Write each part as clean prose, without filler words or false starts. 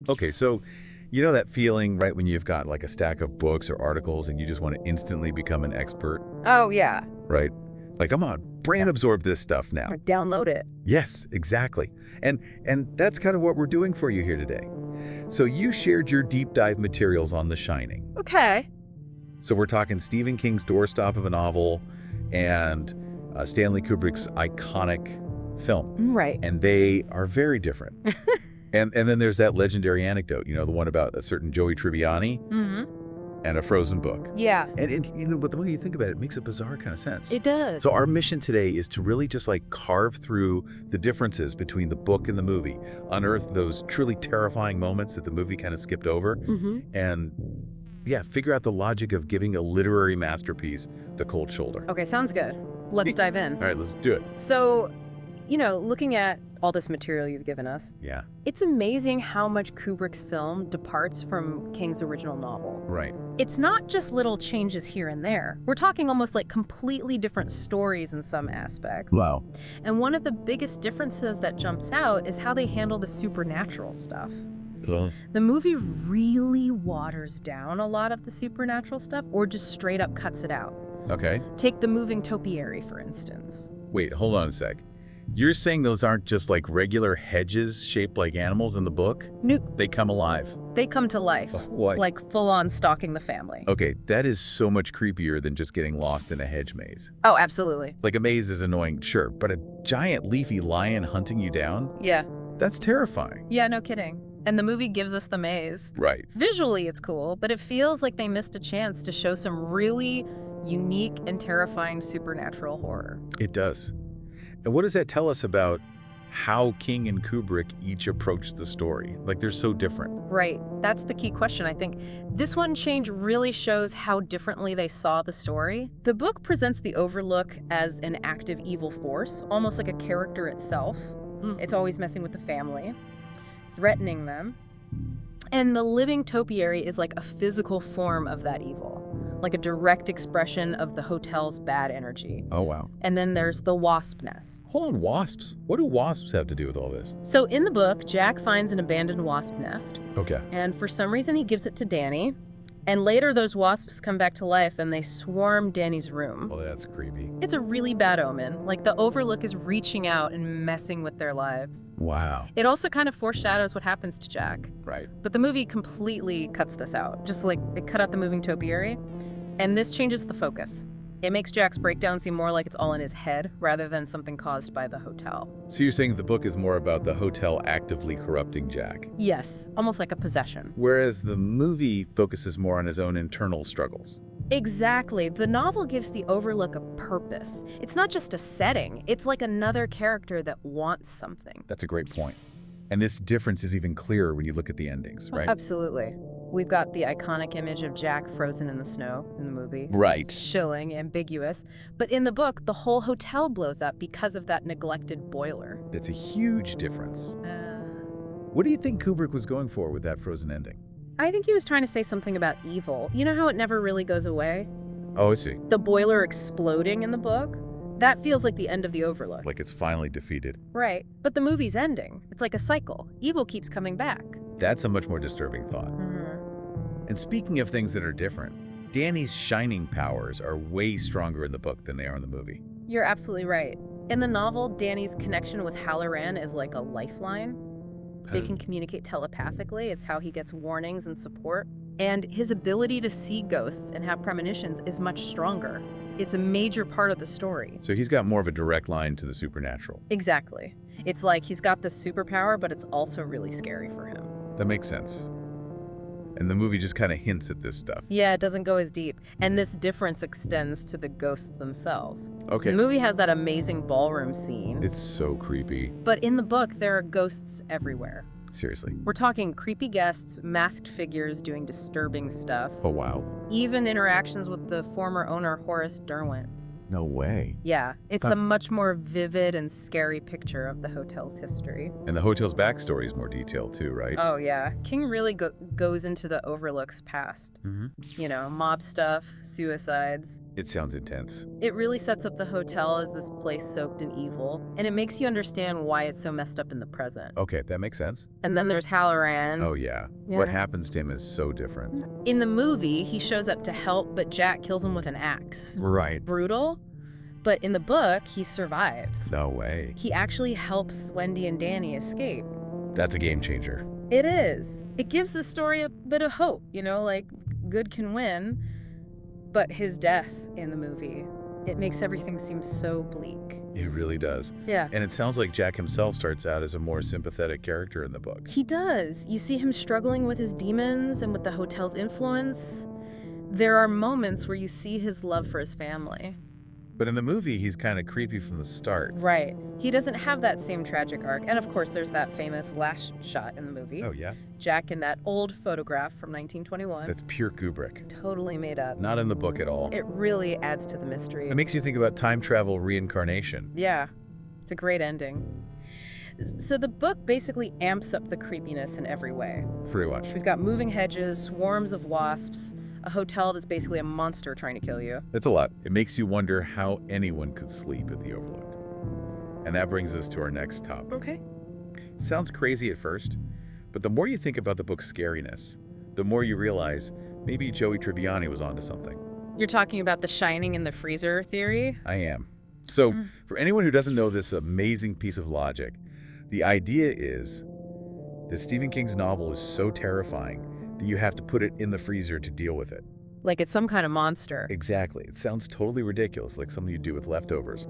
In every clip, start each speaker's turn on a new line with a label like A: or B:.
A: Okay, so you know that feeling, right, when you've got like a stack of books or articles and you just want to instantly become an expert,
B: Oh, yeah.
A: right? Like, I'm on brain absorb this stuff now.
B: Or download it.
A: Yes, exactly. And that's kind of what we're doing for you here today. So you shared your deep dive materials on The Shining.
B: Okay.
A: So we're talking Stephen King's doorstop of a novel and Stanley Kubrick's iconic film.
B: Right.
A: And they are very different. And then there's that legendary anecdote, you know, the one about a certain Joey Tribbiani
B: Mm-hmm.
A: and a frozen book.
B: Yeah,
A: And you know, but the way you think about it, it makes a bizarre kind of sense.
B: it does.
A: So our mission today is to really just like carve through the differences between the book and the movie, unearth those truly terrifying moments that the movie kind of skipped over,
B: Mm-hmm.
A: and yeah, figure out the logic of giving a literary masterpiece the cold shoulder.
B: Okay, sounds good. Let's dive in.
A: All right, let's do it.
B: So, looking at all this material you've given us,
A: Yeah,
B: it's amazing how much Kubrick's film departs from King's original novel.
A: right.
B: It's not just little changes here and there. We're talking almost like completely different stories in some aspects.
A: Wow.
B: And one of the biggest differences that jumps out is how they handle the supernatural stuff. The movie really waters down a lot of the supernatural stuff or just straight up cuts it out.
A: Okay.
B: Take the moving topiary, for instance.
A: Wait, hold on a sec. You're saying those aren't just like regular hedges shaped like animals in the book?
B: Nope.
A: They come alive.
B: They come to life,
A: What?
B: like full-on stalking the family.
A: Okay, that is so much creepier than just getting lost in a hedge maze.
B: Oh, absolutely.
A: Like a maze is annoying, sure, but a giant leafy lion hunting you down?
B: Yeah.
A: That's terrifying.
B: Yeah, no kidding. And the movie gives us the maze.
A: Right.
B: Visually, it's cool, but it feels like they missed a chance to show some really unique and terrifying supernatural horror.
A: It does. And what does that tell us about how King and Kubrick each approached the story? Like, they're so different.
B: Right. That's the key question, I think. This one change really shows how differently they saw the story. The book presents the Overlook as an active evil force, almost like a character itself. It's always messing with the family, threatening them. And the living topiary is like a physical form of that evil, like a direct expression of the hotel's bad energy.
A: Oh, wow.
B: And then there's the wasp nest.
A: Hold on, wasps? What do wasps have to do with all this?
B: So in the book, Jack finds an abandoned wasp nest,
A: Okay.
B: and for some reason he gives it to Danny. And later those wasps come back to life and they swarm Danny's room.
A: Well, that's creepy.
B: It's a really bad omen. Like the Overlook is reaching out and messing with their lives.
A: Wow.
B: It also kind of foreshadows what happens to Jack.
A: Right.
B: But the movie completely cuts this out. Just like it cut out the moving topiary. And this changes the focus. It makes Jack's breakdown seem more like it's all in his head rather than something caused by the hotel.
A: So you're saying the book is more about the hotel actively corrupting Jack,
B: Yes, almost like a possession.
A: whereas the movie focuses more on his own internal struggles.
B: Exactly. The novel gives the Overlook a purpose. It's not just a setting. It's like another character that wants something.
A: That's a great point. And this difference is even clearer when you look at the endings, right?
B: Absolutely. We've got the iconic image of Jack frozen in the snow in the movie.
A: Right.
B: Chilling, ambiguous. But in the book, the whole hotel blows up because of that neglected boiler.
A: That's a huge difference. What do you think Kubrick was going for with that frozen ending?
B: I think he was trying to say something about evil. You know how it never really goes away?
A: Oh, I see.
B: The boiler exploding in the book? That feels like the end of the Overlook.
A: Like it's finally defeated.
B: Right. But the movie's ending. It's like a cycle. Evil keeps coming back.
A: That's a much more disturbing thought. And speaking of things that are different, Danny's shining powers are way stronger in the book than they are in the movie.
B: You're absolutely right. In the novel, Danny's connection with Hallorann is like a lifeline. They can communicate telepathically. It's how he gets warnings and support. And his ability to see ghosts and have premonitions is much stronger. It's a major part of the story.
A: So he's got more of a direct line to the supernatural.
B: Exactly. It's like he's got this superpower, but it's also really scary for him.
A: That makes sense. And the movie just kind of hints at this stuff.
B: Yeah, it doesn't go as deep. And this difference extends to the ghosts themselves.
A: Okay.
B: The movie has that amazing ballroom scene.
A: It's so creepy.
B: But in the book, there are ghosts everywhere.
A: Seriously.
B: We're talking creepy guests, masked figures doing disturbing stuff,
A: Oh, wow.
B: even interactions with the former owner, Horace Derwent.
A: No way.
B: Yeah, it's
A: Huh.
B: a much more vivid and scary picture of the hotel's history.
A: And the hotel's backstory is more detailed too, right?
B: Oh, yeah. King really goes into the Overlook's past.
A: Mm-hmm.
B: Mob stuff, suicides.
A: It sounds intense.
B: It really sets up the hotel as this place soaked in evil, and it makes you understand why it's so messed up in the present.
A: Okay, that makes sense.
B: And then there's Hallorann.
A: Oh, yeah. What happens to him is so different.
B: In the movie, he shows up to help, but Jack kills him with an axe.
A: Right.
B: Brutal, but in the book, he survives.
A: No way.
B: He actually helps Wendy and Danny escape.
A: That's a game changer.
B: It is. It gives the story a bit of hope, like good can win. But his death in the movie, it makes everything seem so bleak.
A: It really does.
B: Yeah.
A: And it sounds like Jack himself starts out as a more sympathetic character in the book.
B: He does. You see him struggling with his demons and with the hotel's influence. There are moments where you see his love for his family.
A: But in the movie, he's kind of creepy from the start.
B: Right. He doesn't have that same tragic arc. And of course, there's that famous last shot in the movie.
A: Oh, yeah?
B: Jack in that old photograph from 1921.
A: That's pure Kubrick.
B: Totally made up.
A: Not in the book at all.
B: It really adds to the mystery.
A: It makes you think about time travel reincarnation.
B: Yeah. It's a great ending. So the book basically amps up the creepiness in every way.
A: Pretty much.
B: We've got moving hedges, swarms of wasps, a hotel that's basically a monster trying to kill you.
A: It's a lot. It makes you wonder how anyone could sleep at the Overlook. And that brings us to our next topic.
B: Okay.
A: It sounds crazy at first, but the more you think about the book's scariness, the more you realize maybe Joey Tribbiani was onto something.
B: You're talking about the shining in the freezer theory?
A: I am. So, for anyone who doesn't know this amazing piece of logic, the idea is that Stephen King's novel is so terrifying that you have to put it in the freezer to deal with it.
B: Like it's some kind of monster.
A: Exactly. It sounds totally ridiculous, like something you do with leftovers.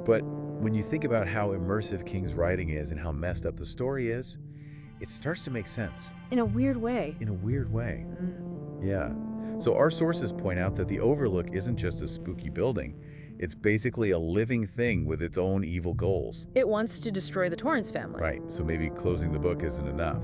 A: But when you think about how immersive King's writing is and how messed up the story is, it starts to make sense.
B: In a weird way.
A: In a weird way. Yeah. So our sources point out that the Overlook isn't just a spooky building. It's basically a living thing with its own evil goals.
B: It wants to destroy the Torrance family.
A: Right. So maybe closing the book isn't enough.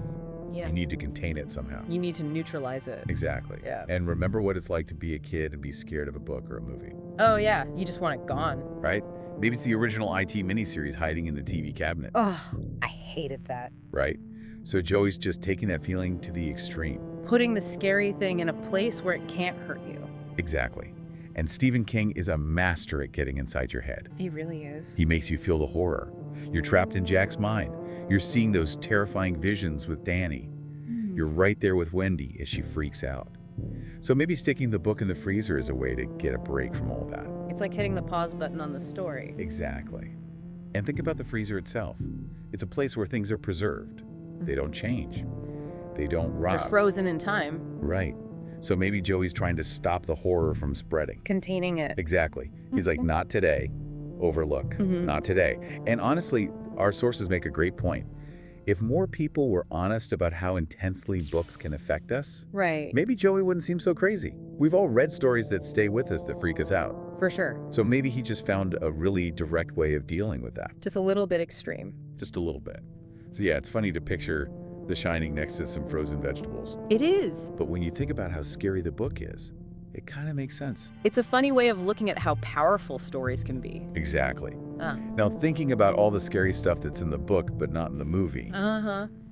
B: Yeah.
A: You need to contain it somehow.
B: You need to neutralize it.
A: Exactly.
B: Yeah.
A: And remember what it's like to be a kid and be scared of a book or a movie.
B: Oh, yeah. You just want it gone.
A: Right? Maybe it's the original IT miniseries hiding in the TV cabinet.
B: Oh, I hated that.
A: Right? So Joey's just taking that feeling to the extreme.
B: Putting the scary thing in a place where it can't hurt you.
A: Exactly. And Stephen King is a master at getting inside your head.
B: He really is.
A: He makes you feel the horror. You're trapped in Jack's mind. You're seeing those terrifying visions with Danny. You're right there with Wendy as she freaks out. So maybe sticking the book in the freezer is a way to get a break from all that.
B: It's like hitting the pause button on the story.
A: Exactly. And think about the freezer itself. It's a place where things are preserved. They don't change. They don't rot.
B: They're frozen in time.
A: Right. So maybe Joey's trying to stop the horror from spreading.
B: Containing it.
A: Exactly. He's like, not today. Overlook. Not today. And honestly, our sources make a great point. If more people were honest about how intensely books can affect us,
B: Right.
A: maybe Joey wouldn't seem so crazy. We've all read stories that stay with us that freak us out.
B: For sure.
A: So maybe he just found a really direct way of dealing with that.
B: Just a little bit extreme.
A: Just a little bit. So yeah, it's funny to picture The Shining next to some frozen vegetables.
B: It is.
A: But when you think about how scary the book is, it kind of makes sense.
B: It's a funny way of looking at how powerful stories can be.
A: Exactly. Now, thinking about all the scary stuff that's in the book but not in the movie,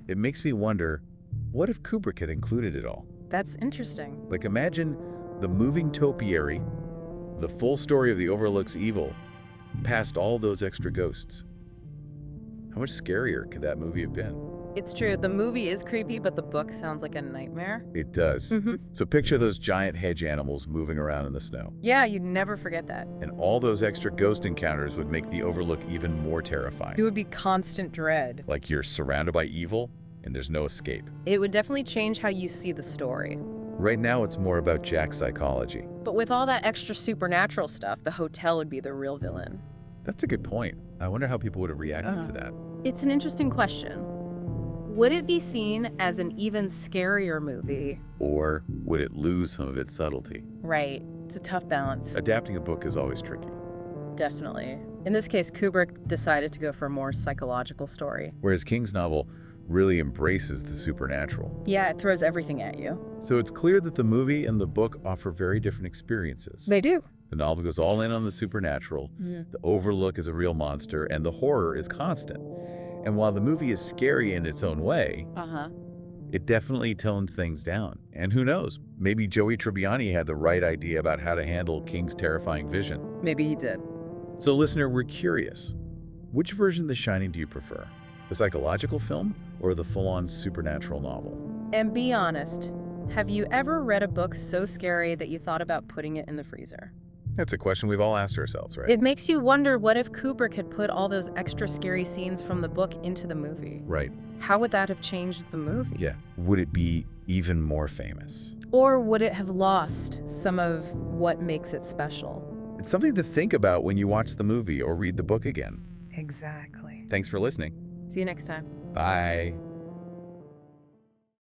A: it makes me wonder, what if Kubrick had included it all?
B: That's interesting.
A: Like, imagine the moving topiary, the full story of the Overlook's evil, past all those extra ghosts. How much scarier could that movie have been?
B: It's true. The movie is creepy, but the book sounds like a nightmare.
A: It does. So picture those giant hedge animals moving around in the snow.
B: Yeah, you'd never forget that.
A: And all those extra ghost encounters would make the Overlook even more terrifying.
B: It would be constant dread.
A: Like you're surrounded by evil and there's no escape.
B: It would definitely change how you see the story.
A: Right now, it's more about Jack's psychology.
B: But with all that extra supernatural stuff, the hotel would be the real villain.
A: That's a good point. I wonder how people would have reacted to that.
B: It's an interesting question. Would it be seen as an even scarier movie?
A: Or would it lose some of its subtlety?
B: Right. It's a tough balance.
A: Adapting a book is always tricky.
B: Definitely. In this case, Kubrick decided to go for a more psychological story.
A: Whereas King's novel really embraces the supernatural.
B: Yeah, it throws everything at you.
A: So it's clear that the movie and the book offer very different experiences.
B: They do.
A: The novel goes all in on the supernatural, the Overlook is a real monster, and the horror is constant. And while the movie is scary in its own way, It definitely tones things down. And who knows, maybe Joey Tribbiani had the right idea about how to handle King's terrifying vision.
B: Maybe he did.
A: So listener, we're curious. Which version of The Shining do you prefer? The psychological film or the full-on supernatural novel?
B: And be honest, have you ever read a book so scary that you thought about putting it in the freezer?
A: That's a question we've all asked ourselves, right?
B: It makes you wonder, what if Kubrick had put all those extra scary scenes from the book into the movie?
A: Right.
B: How would that have changed the movie?
A: Yeah. Would it be even more famous?
B: Or would it have lost some of what makes it special?
A: It's something to think about when you watch the movie or read the book again.
B: Exactly.
A: Thanks for listening.
B: See you next time.
A: Bye.